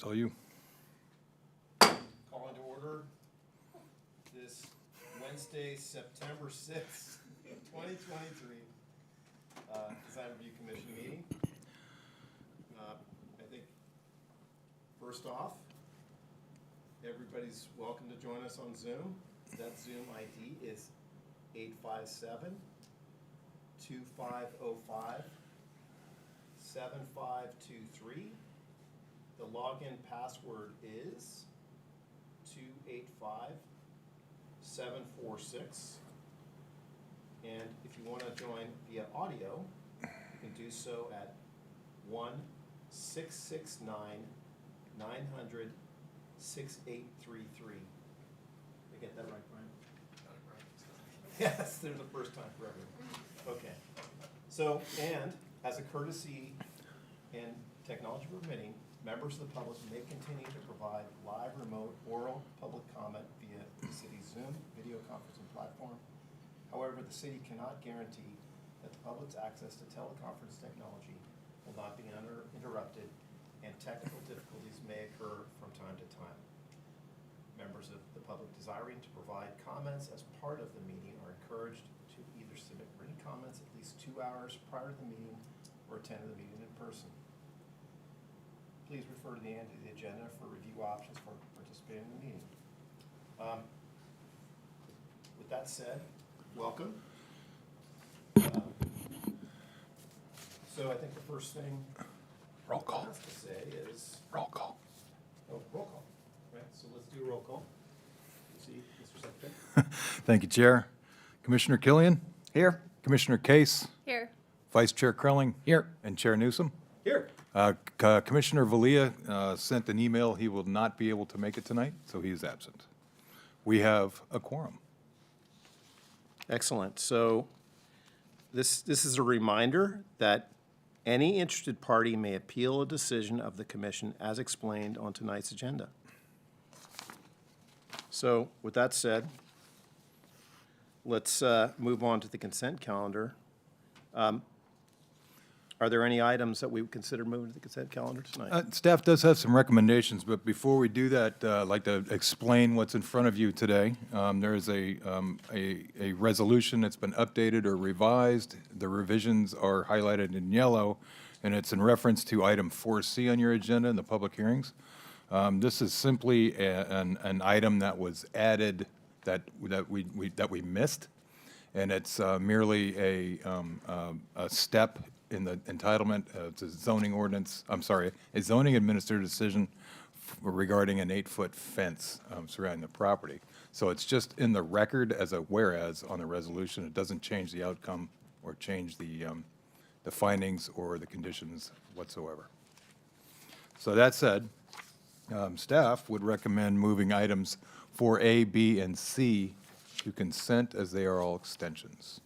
It's all you. Call into order this Wednesday, September 6th, 2023, Design Review Commission meeting. I think, first off, everybody's welcome to join us on Zoom. That Zoom ID is 857-2505-7523. The login password is 285746. And if you want to join via audio, you can do so at 1-669-900-6833. I get that right, Brian? Yes, they're the first time for everyone. Okay. So, and as a courtesy and technology permitting, members of the public may continue to provide live, remote, oral public comment via the city's Zoom video conferencing platform. However, the city cannot guarantee that the public's access to teleconference technology will not be uninterrupted, and technical difficulties may occur from time to time. Members of the public desiring to provide comments as part of the meeting are encouraged to either submit written comments at least 2 hours prior to the meeting or attend the meeting in person. Please refer to the end of the agenda for review options for participating in the meeting. With that said, welcome. So I think the first thing Roll call. I have to say is, Roll call. oh, roll call. Right, so let's do a roll call. See, Mr. Secretary? Thank you, Chair. Commissioner Killian? Here. Commissioner Case? Here. Vice Chair Krelling? Here. And Chair Newsom? Here. Commissioner Valia sent an email. He will not be able to make it tonight, so he is absent. We have a quorum. Excellent. So this is a reminder that any interested party may appeal a decision of the commission as explained on tonight's agenda. So with that said, let's move on to the consent calendar. Are there any items that we would consider moving to the consent calendar tonight? Staff does have some recommendations, but before we do that, I'd like to explain what's in front of you today. There is a resolution that's been updated or revised. The revisions are highlighted in yellow, and it's in reference to item 4C on your agenda in the public hearings. This is simply an item that was added that we missed, and it's merely a step in the entitlement. It's a zoning ordinance, a zoning administrative decision regarding an 8-foot fence surrounding the property. So it's just in the record as a whereas on the resolution. It doesn't change the outcome or change the findings or the conditions whatsoever. So that said, staff would recommend moving items 4A, B, and C to consent as they are all extensions.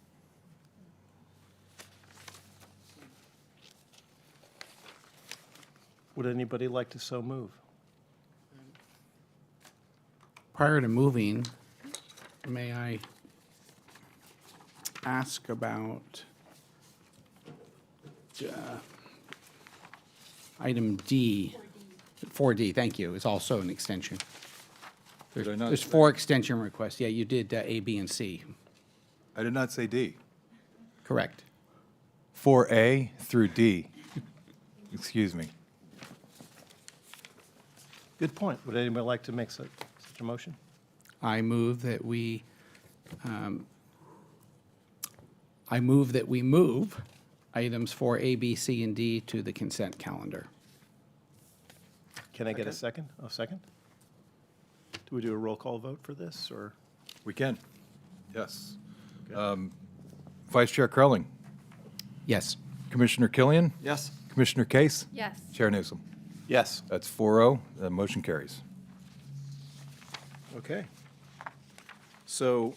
Would anybody like to so move? Prior to moving, may I ask about item D? 4D, thank you. It's also an extension. Did I not There's say- 4 extension requests. Yeah, you did A, B, and C. I did not say D. Correct. 4A through D. Excuse me. Good point. Would anybody like to make such a motion? I move that we move items 4A, B, C, and D to the consent calendar. Can I get a second? A second? Do we do a roll call vote for this, or? We can. Yes. Okay. Vice Chair Krelling. Yes. Commissioner Killian. Yes. Commissioner Case. Yes. Chair Newsom. Yes. That's 4-0. The motion carries. Okay. So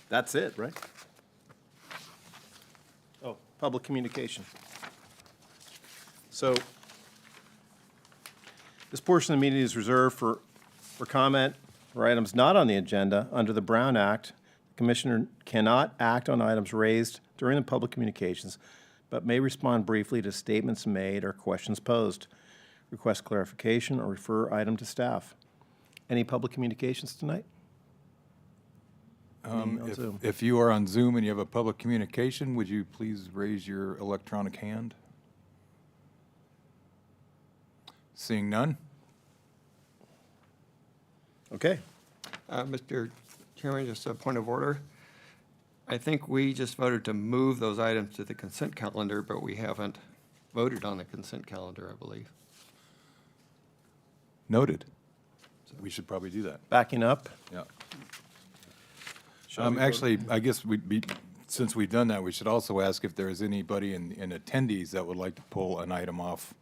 that's it, right? Oh, public communication. So this portion of the meeting is reserved for comment for items not on the agenda. Under the Brown Act, the Commissioner cannot act on items raised during the public communications, but may respond briefly to statements made or questions posed. request clarification, or refer item to staff. Any public communications tonight? Any on Zoom? If you are on Zoom and you have a public communication, would you please raise your electronic hand? Seeing none? Okay. Mr. Chairman, just a point of order. I think we just voted to move those items to the consent calendar, but we haven't voted on the consent calendar, I believe. Noted. We should probably do that. Backing up. Yeah. Shall we vote? Actually, I guess since we've done that, we should also ask if there is anybody in attendees that would like to pull an item off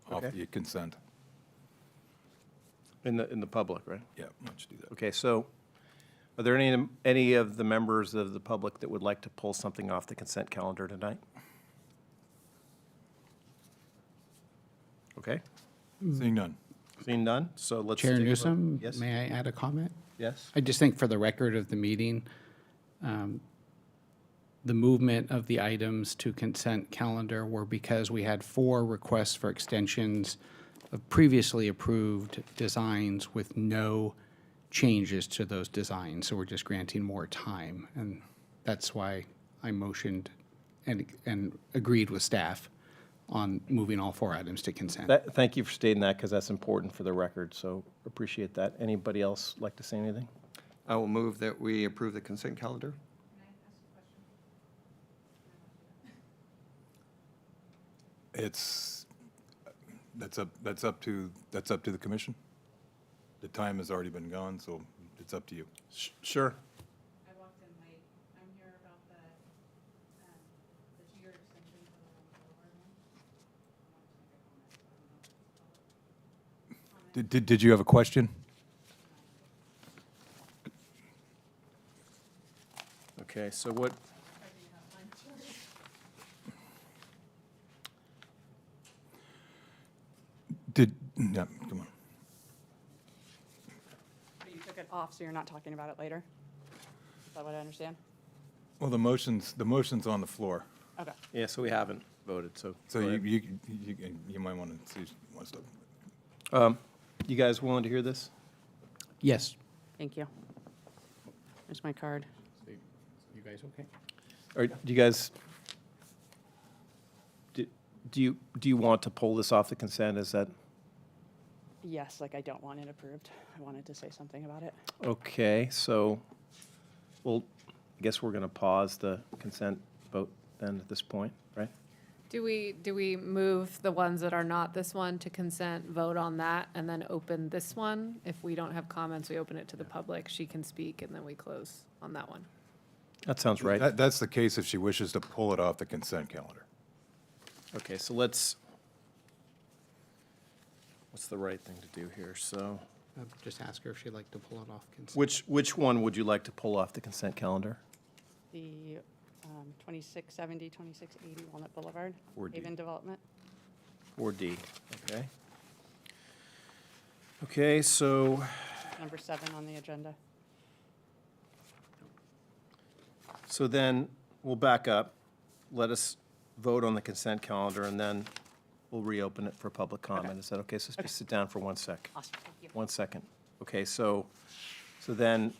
Okay. the consent. In the public, right? Yeah, let's do that. Okay, so are there any of the members of the public that would like to pull something off the consent calendar tonight? Okay, Seeing none. seeing none, so let's. Chair take a vote. Newsom, Yes, may I add a comment? yes. I just think for the record of the meeting, the movement of the items to consent calendar were because we had 4 requests for extensions of previously approved designs with no changes to those designs. So we're just granting more time. And that's why I motioned and agreed with staff on moving all 4 items to consent. Thank you for stating that, because that's important for the record, so appreciate that. Anybody else like to say anything? I will move that we approve the consent calendar. That's up to the commission. The time has already been gone, so it's up to you. Sure. I walked in late. I'm here about the 2-year extension for the Boulevard one. I wanted to make a comment. Did you have a question? Okay, so what, I didn't have time to. Yeah, come on. But you took it off, so you're not talking about it later? Is that what I understand? Well, the motion's on the floor, Okay. yeah, so we haven't voted, so. so go ahead. you might want to see one stuff. You guys willing to hear this? Yes. Thank you. There's my card. You guys okay? Or do you guys, do you want to pull this off the consent? Is that, Yes, like I don't want it approved. I wanted to say something about it. okay, so, well, I guess we're going to pause the consent vote then at this point, right? Do we move the ones that are not this one to consent, vote on that, and then open this one? If we don't have comments, we open it to the public. She can speak, and then we close on that one. That sounds right. That's the case if she wishes to pull it off the consent calendar. Okay, so what's the right thing to do here? So, Just ask her if she'd like to pull it off consent. which one would you like to pull off the consent calendar? The 2670, 2680 Walnut Boulevard, 4D. Haven Development. 4D, okay. Okay, so, Number 7 on the agenda. so then we'll back up. Let us vote on the consent calendar, and then we'll reopen it for public comment. Is that okay? So just sit down for 1 sec. Awesome, thank you. 1 second. Okay, so then,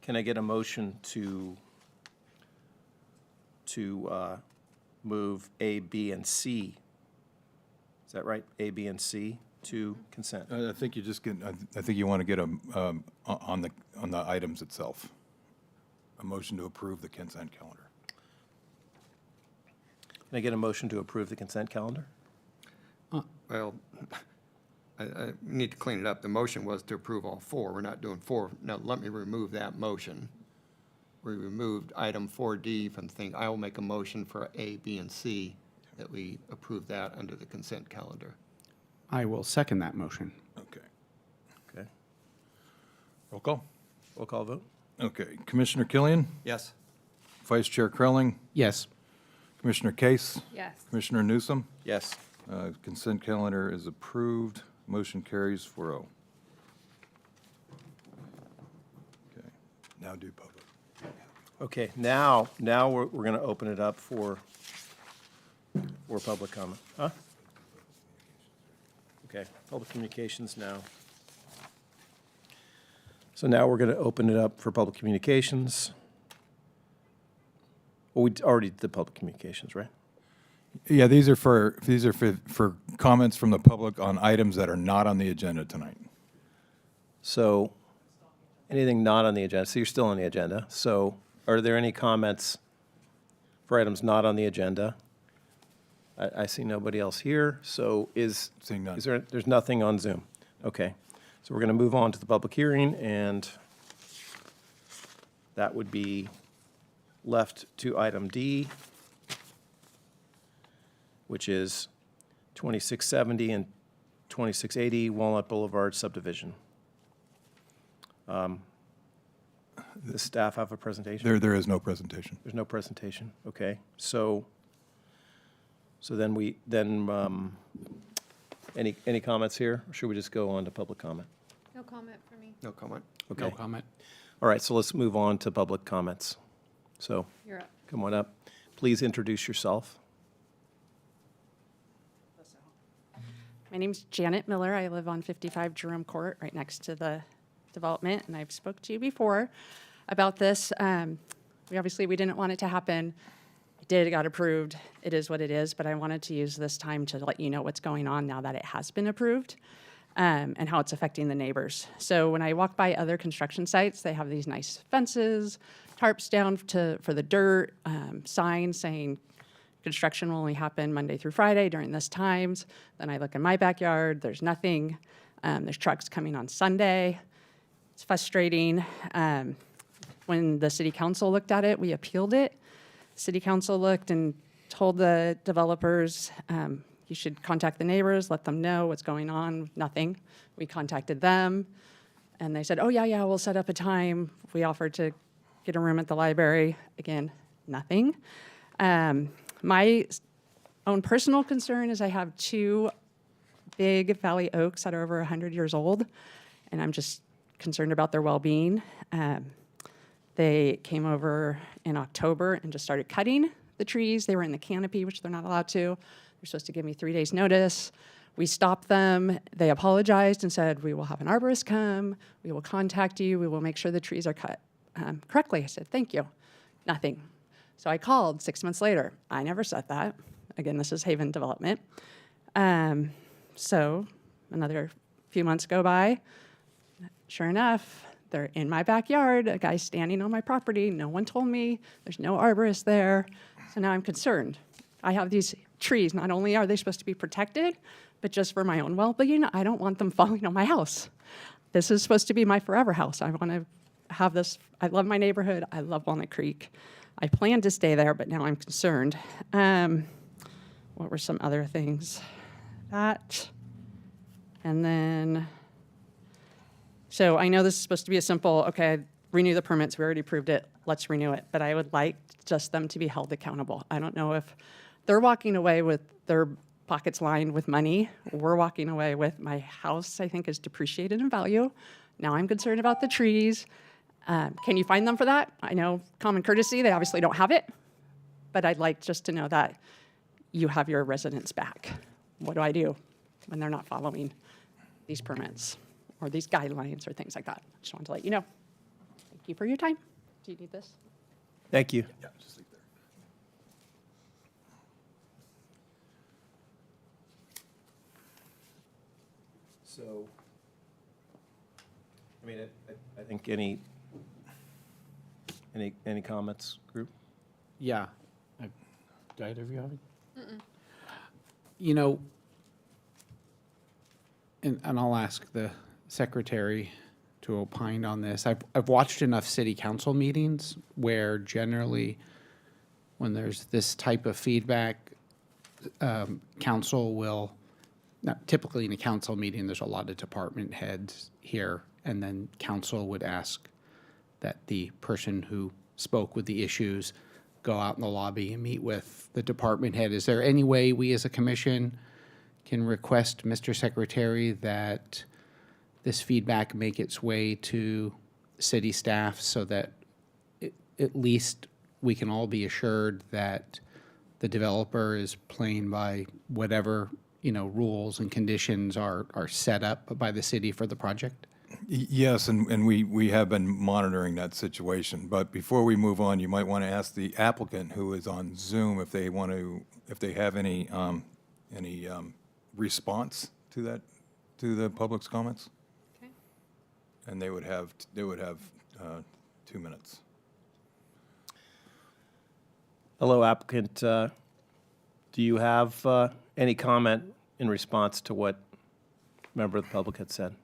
can I get a motion to move A, B, and C? Is that right? A, B, and C to consent? I think you just get, I think you want to get on the items itself, a motion to approve the consent calendar. Can I get a motion to approve the consent calendar? Well, I need to clean it up. The motion was to approve all 4. We're not doing 4. Now, let me remove that motion. We removed item 4D from the thing. I will make a motion for A, B, and C, that we approve that under the consent calendar. I will second that motion. Okay. Okay. Roll call. Roll call vote? Okay. Commissioner Killian, Yes? Vice Chair Krelling, Yes. Commissioner Case, Yes. Commissioner Newsom. Yes. Consent calendar is approved. Motion carries 4-0. Okay. Now do public. Okay, now we're going to open it up for public comment. Huh? Okay, public communications now. So now we're going to open it up for public communications. Well, we already did the public communications, right? Yeah, these are for comments from the public on items that are not on the agenda tonight. So anything not on the agenda, so you're still on the agenda. So are there any comments for items not on the agenda? I see nobody else here, so Seeing none. there's nothing on Zoom? Okay, so we're going to move on to the public hearing, and that would be left to item D, which is 2670 and 2680 Walnut Boulevard subdivision. Does the staff have a presentation? There is no presentation. There's no presentation, okay. So then any comments here? Or should we just go on to public comment? No comment for me. No comment. Okay. No comment. All right, so let's move on to public comments. So, You're up. come on up. Please introduce yourself. My name's Janet Miller. I live on 55 Jerome Court, right next to the development, and I've spoke to you before about this. We didn't want it to happen. It did, it got approved. It is what it is, but I wanted to use this time to let you know what's going on now that it has been approved, and how it's affecting the neighbors. So when I walk by other construction sites, they have these nice fences, tarps down for the dirt, signs saying construction will only happen Monday through Friday during this times. Then I look in my backyard, there's nothing. There's trucks coming on Sunday. It's frustrating. When the city council looked at it, we appealed it. City council looked and told the developers, you should contact the neighbors, let them know what's going on. Nothing. We contacted them, and they said, oh, yeah, we'll set up a time. We offered to get a room at the library. Again, nothing. My own personal concern is I have 2 big valley oaks that are over 100 years old, and I'm just concerned about their well-being. They came over in October and just started cutting the trees. They were in the canopy, which they're not allowed to. They're supposed to give me 3 days' notice. We stopped them. They apologized and said, we will have an arborist come. We will contact you. We will make sure the trees are cut correctly. I said, thank you. Nothing. So I called 6 months later. I never said that. Again, this is Haven Development. So another few months go by. Sure enough, they're in my backyard. A guy's standing on my property. No one told me. There's no arborist there. So now I'm concerned. I have these trees. Not only are they supposed to be protected, but just for my own well-being, I don't want them falling on my house. This is supposed to be my forever house. I want to have this. I love my neighborhood. I love Walnut Creek. I plan to stay there, but now I'm concerned. What were some other things? That, and then, so I know this is supposed to be a simple, okay, renew the permits, we already approved it, let's renew it. But I would like just them to be held accountable. I don't know if they're walking away with their pockets lined with money. We're walking away with my house, I think, is depreciated in value. Now I'm concerned about the trees. Can you find them for that? I know common courtesy, they obviously don't have it, but I'd like just to know that you have your residents back. What do I do when they're not following these permits or these guidelines or things like that? Just wanted to let you know. Thank you for your time. Do you need this? Thank you. Yeah, just leave there. So, I mean, I think any comments, group? Yeah. Did either of you have it? You know, and I'll ask the secretary to opine on this. I've watched enough city council meetings where generally when there's this type of feedback, council will, not typically in a council meeting, there's a lot of department heads here, and then council would ask that the person who spoke with the issues go out in the lobby and meet with the department head. Is there any way we as a commission can request, Mr. Secretary, that this feedback make its way to city staff so that at least we can all be assured that the developer is playing by whatever, rules and conditions are set up by the city for the project? Yes, and we have been monitoring that situation. But before we move on, you might want to ask the applicant who is on Zoom if they have any response to that, to the public's comments. Okay. And they would have 2 minutes. Hello, applicant. Do you have any comment in response to what member of the public had said?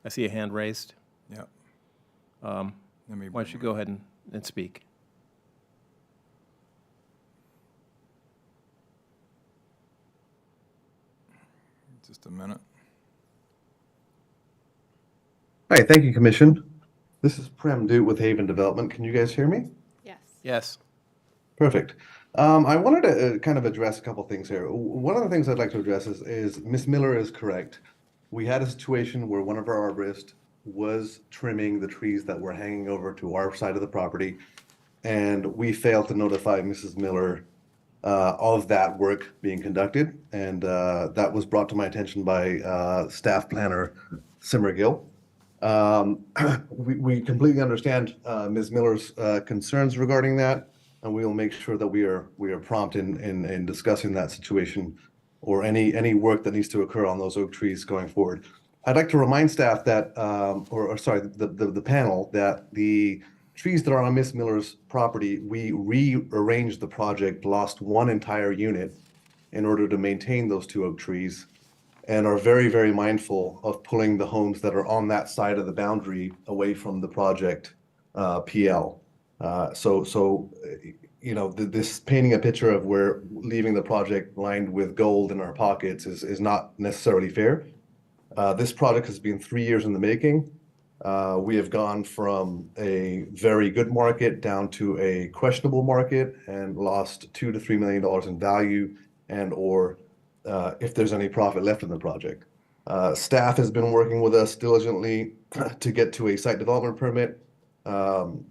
I see a hand raised. Yeah. Why don't you go ahead and speak? Just a minute. Hi, thank you, Commission. This is Prem Doot with Haven Development. Can you guys hear me? Yes. Yes. Perfect. I wanted to kind of address a couple things here. One of the things I'd like to address is Ms. Miller is correct. We had a situation where one of our arborists was trimming the trees that were hanging over to our side of the property, and we failed to notify Mrs. Miller of that work being conducted, and that was brought to my attention by staff planner Simmer Gill. We completely understand Ms. Miller's concerns regarding that, and we will make sure that we are prompt in discussing that situation or any work that needs to occur on those oak trees going forward. I'd like to remind staff that, the panel, that the trees that are on Ms. Miller's property, we rearranged the project, lost one entire unit in order to maintain those 2 oak trees, and are very, very mindful of pulling the homes that are on that side of the boundary away from the project PL. This painting a picture of we're leaving the project lined with gold in our pockets is not necessarily fair. This project has been 3 years in the making. We have gone from a very good market down to a questionable market and lost $2 to $3 million in value and/or if there's any profit left in the project. Staff has been working with us diligently to get to a site development permit.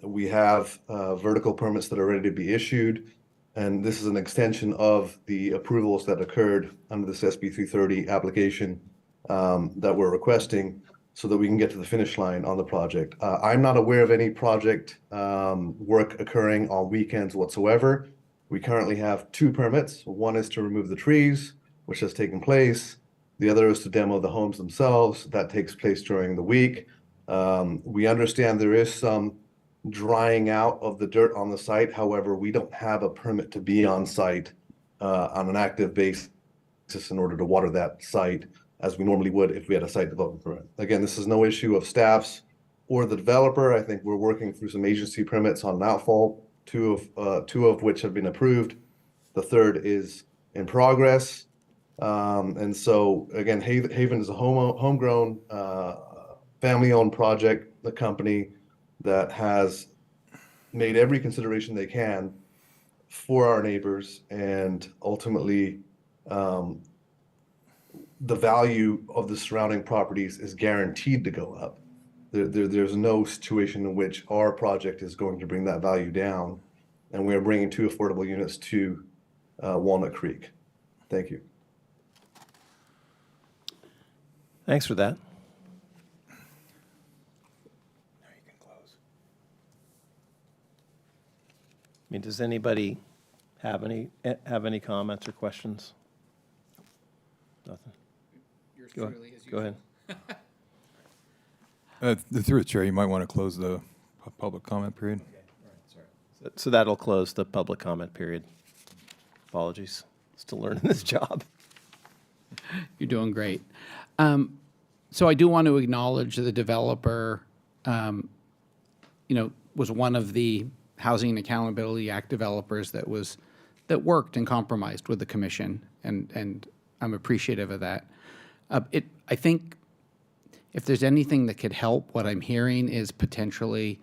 We have vertical permits that are ready to be issued, and this is an extension of the approvals that occurred under this SB 330 application that we're requesting so that we can get to the finish line on the project. I'm not aware of any project work occurring on weekends whatsoever. We currently have 2 permits. One is to remove the trees, which has taken place. The other is to demo the homes themselves. That takes place during the week. We understand there is some drying out of the dirt on the site. However, we don't have a permit to be on site on an active basis in order to water that site as we normally would if we had a site development permit. Again, this is no issue of staff's or the developer. I think we're working through some agency permits on an outfall, two of which have been approved. The third is in progress. And so again, Haven is a homegrown, family-owned project, the company that has made every consideration they can for our neighbors, and ultimately, the value of the surrounding properties is guaranteed to go up. There's no situation in which our project is going to bring that value down, and we are bringing 2 affordable units to Walnut Creek. Thank you. Thanks for that. Now you can close. I mean, does anybody have any comments or questions? Nothing. Go ahead. Through the chair, you might want to close the public comment period. So that'll close the public comment period. Apologies. Still learning this job. You're doing great. So I do want to acknowledge the developer, was one of the Housing Accountability Act developers that worked and compromised with the commission, and I'm appreciative of that. I think if there's anything that could help, what I'm hearing is potentially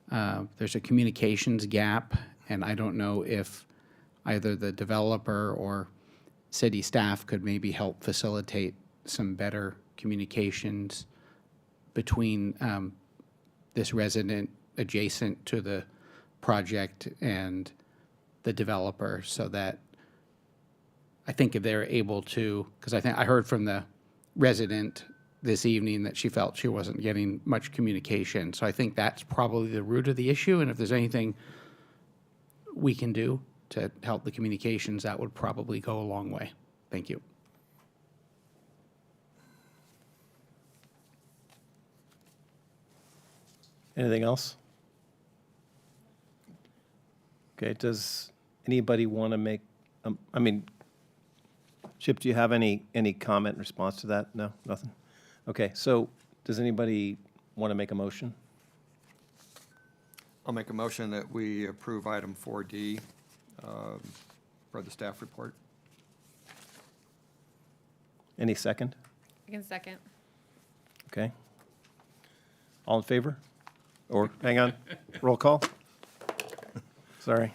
there's a communications gap, and I don't know if either the developer or city staff could maybe help facilitate some better communications between this resident adjacent to the project and the developer, so that I think if they're able to, because I heard from the resident this evening that she felt she wasn't getting much communication. So I think that's probably the root of the issue, and if there's anything we can do to help the communications, that would probably go a long way. Thank you. Anything else? Okay, does anybody want to make, I mean, Chip, do you have any comment in response to that? No, nothing? Okay, so does anybody want to make a motion? I'll make a motion that we approve item 4D for the staff report. Any second? I can second. Okay. All in favor? Or, hang on, roll call? Sorry.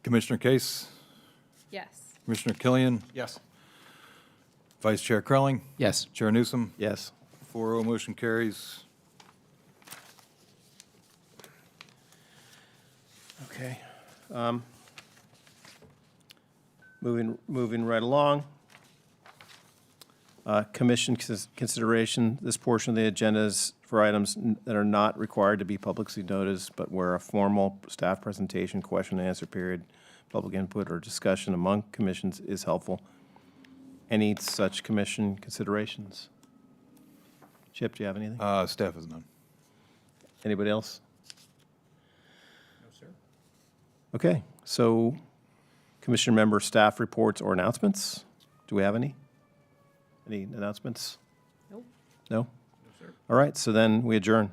Commissioner Case, Yes. Commissioner Killian, Yes. Vice Chair Crelling, Yes. Chair Newsom, Yes. 4-0 motion carries. Okay. Moving right along. Commission consideration, this portion of the agenda is for items that are not required to be publicly noticed, but where a formal staff presentation, question and answer period, public input, or discussion among commissions is helpful. Any such commission considerations? Chip, do you have anything? Staff has none. Anybody else? No, sir. Okay, so commission member staff reports or announcements? Do we have any? Any announcements? Nope. No? All right, so then we adjourn.